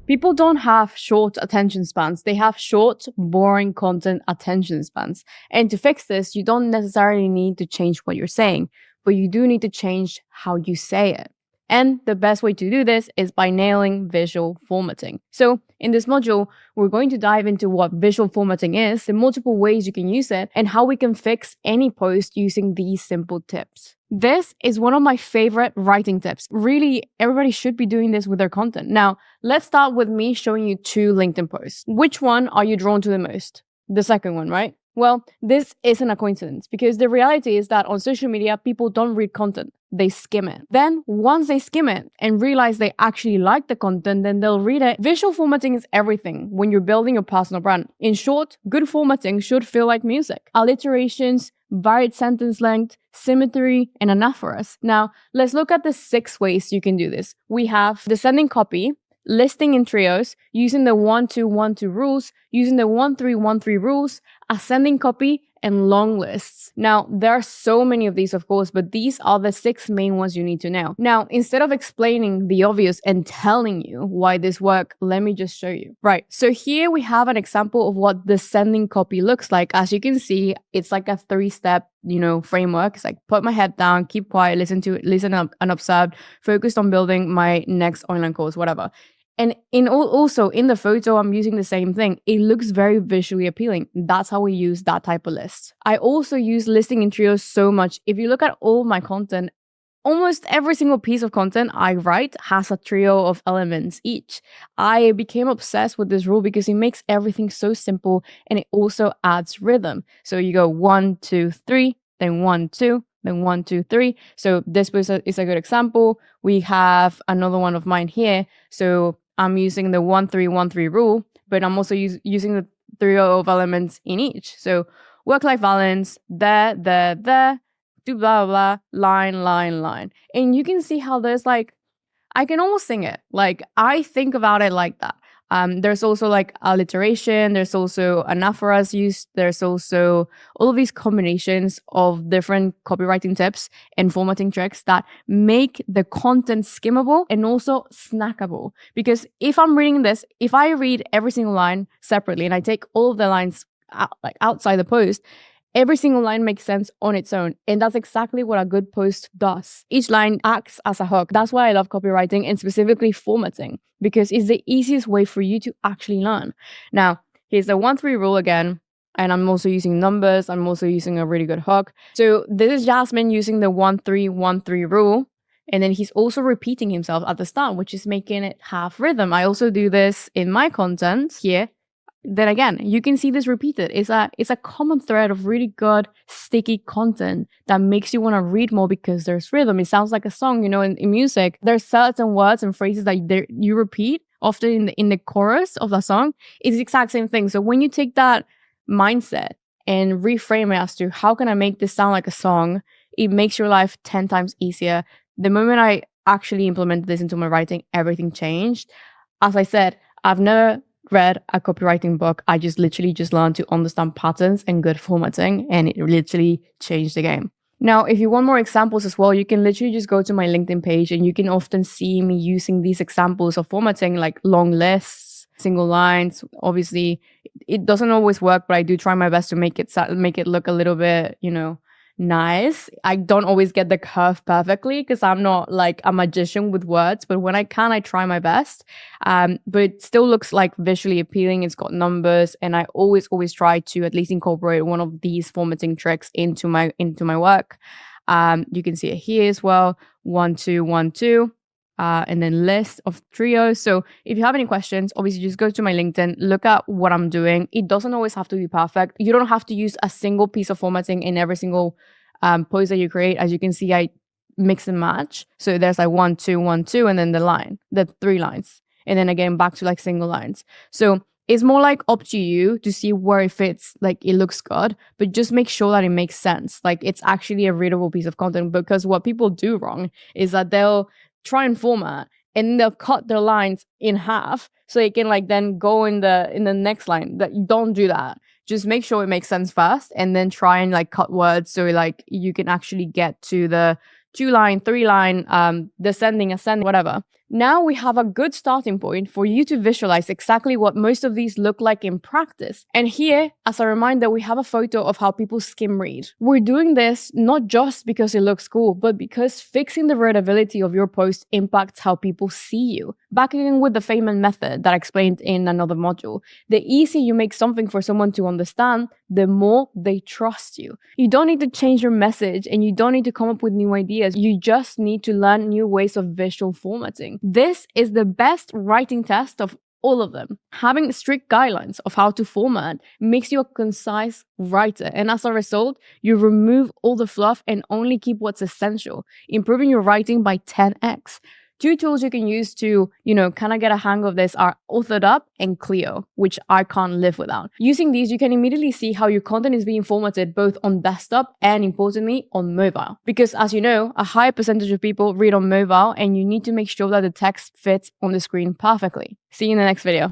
People don't have short attention spans. They have short, boring content attention spans. And to fix this, you don't necessarily need to change what you're saying, but you do need to change how you say it. And the best way to do this is by nailing visual formatting. So in this module, we're going to dive into what visual formatting is, the multiple ways you can use it, and how we can fix any post using these simple tips. This is one of my favorite writing tips. Really, everybody should be doing this with their content. Now, let's start with me showing you 2 LinkedIn posts. Which one are you drawn to the most? The second one, right? Well, this isn't a coincidence because the reality is that on social media, people don't read content, they skim it. Then once they skim it and realize they actually like the content, then they'll read it. Visual formatting is everything when you're building your personal brand. In short, good formatting should feel like music. Alliterations, varied sentence length, symmetry, and anaphoras. Now, let's look at the 6 ways you can do this. We have descending copy, listing in trios, using the 1-2-1-2 rules, using the 1-3-1-3 rules, ascending copy, and long lists. Now, there are so many of these, of course, but these are the 6 main ones you need to know. Now, instead of explaining the obvious and telling you why this works, let me just show you. Right, so here we have an example of what descending copy looks like. As you can see, it's like a 3-step, framework. It's like put my head down, keep quiet, listen up and observe, focused on building my next online course, whatever. And also in the photo, I'm using the same thing. It looks very visually appealing. That's how we use that type of list. I also use listing in trios so much. If you look at all my content, almost every single piece of content I write has a trio of elements each. I became obsessed with this rule because it makes everything so simple and it also adds rhythm. So you go 1, 2, 3, then 1, 2, then 1, 2, 3. So this is a good example. We have another one of mine here. So I'm using the 1-3-1-3 rule, but I'm also using the trio of elements in each. So work-life balance, there, do blah, blah, line, line, line. And you can see how there's I can almost sing it. I think about it like that. There's also alliteration, there's also anaphoras used, there's also all of these combinations of different copywriting tips and formatting tricks that make the content skimmable and also snackable. Because if I'm reading this, if I read every single line separately and I take all of the lines outside the post, every single line makes sense on its own. And that's exactly what a good post does. Each line acts as a hook. That's why I love copywriting and specifically formatting, because it's the easiest way for you to actually learn. Now, here's the 1-3 rule again. And I'm also using numbers. I'm also using a really good hook. So this is Jasmine using the 1-3-1-3 rule. And then he's also repeating himself at the start, which is making it have rhythm. I also do this in my content here. Then again, you can see this repeated. It's a common thread of really good, sticky content that makes you want to read more because there's rhythm. It sounds like a song, in music. There's certain words and phrases that you repeat often in the chorus of the song. It's the exact same thing. So when you take that mindset and reframe it as to how can I make this sound like a song, it makes your life 10 times easier. The moment I actually implemented this into my writing, everything changed. As I said, I've never read a copywriting book. I literally learned to understand patterns and good formatting, and it literally changed the game. Now, if you want more examples as well, you can literally just go to my LinkedIn page and you can often see me using these examples of formatting like long lists, single lines. Obviously, it doesn't always work, but I do try my best to make it look a little bit, nice. I don't always get the curve perfectly because I'm not like a magician with words, but when I can, I try my best. But it still looks visually appealing. It's got numbers, and I always try to at least incorporate one of these formatting tricks into my work. You can see it here as well. 1-2-1-2. And then list of trios. So if you have any questions, obviously just go to my LinkedIn, look at what I'm doing. It doesn't always have to be perfect. You don't have to use a single piece of formatting in every single post that you create. As you can see, I mix and match. So there's 1-2-1-2, and then the 3 lines. And then again, back to single lines. So it's more up to you to see where it fits. It looks good, but just make sure that it makes sense. It's actually a readable piece of content, because what people do wrong is that they'll try and format and they'll cut their lines in half so they can then go in the next line. That don't do that. Just make sure it makes sense first, and then try and cut words so you can actually get to the 2-line, 3-line, descending, ascending, whatever. Now we have a good starting point for you to visualize exactly what most of these look like in practice. And here, as a reminder, we have a photo of how people skim read. We're doing this not just because it looks cool, but because fixing the readability of your post impacts how people see you. Back again with the Feynman method that I explained in another module. The easier you make something for someone to understand, the more they trust you. You don't need to change your message and you don't need to come up with new ideas. You just need to learn new ways of visual formatting. This is the best writing test of all of them. Having strict guidelines of how to format makes you a concise writer, and as a result, you remove all the fluff and only keep what's essential, improving your writing by 10x. 2 tools you can use to, kind of get a hang of this are AuthorUp and Clio, which I can't live without. Using these, you can immediately see how your content is being formatted both on desktop and, importantly, on mobile. Because as you know, a higher percentage of people read on mobile, and you need to make sure that the text fits on the screen perfectly. See you in the next video.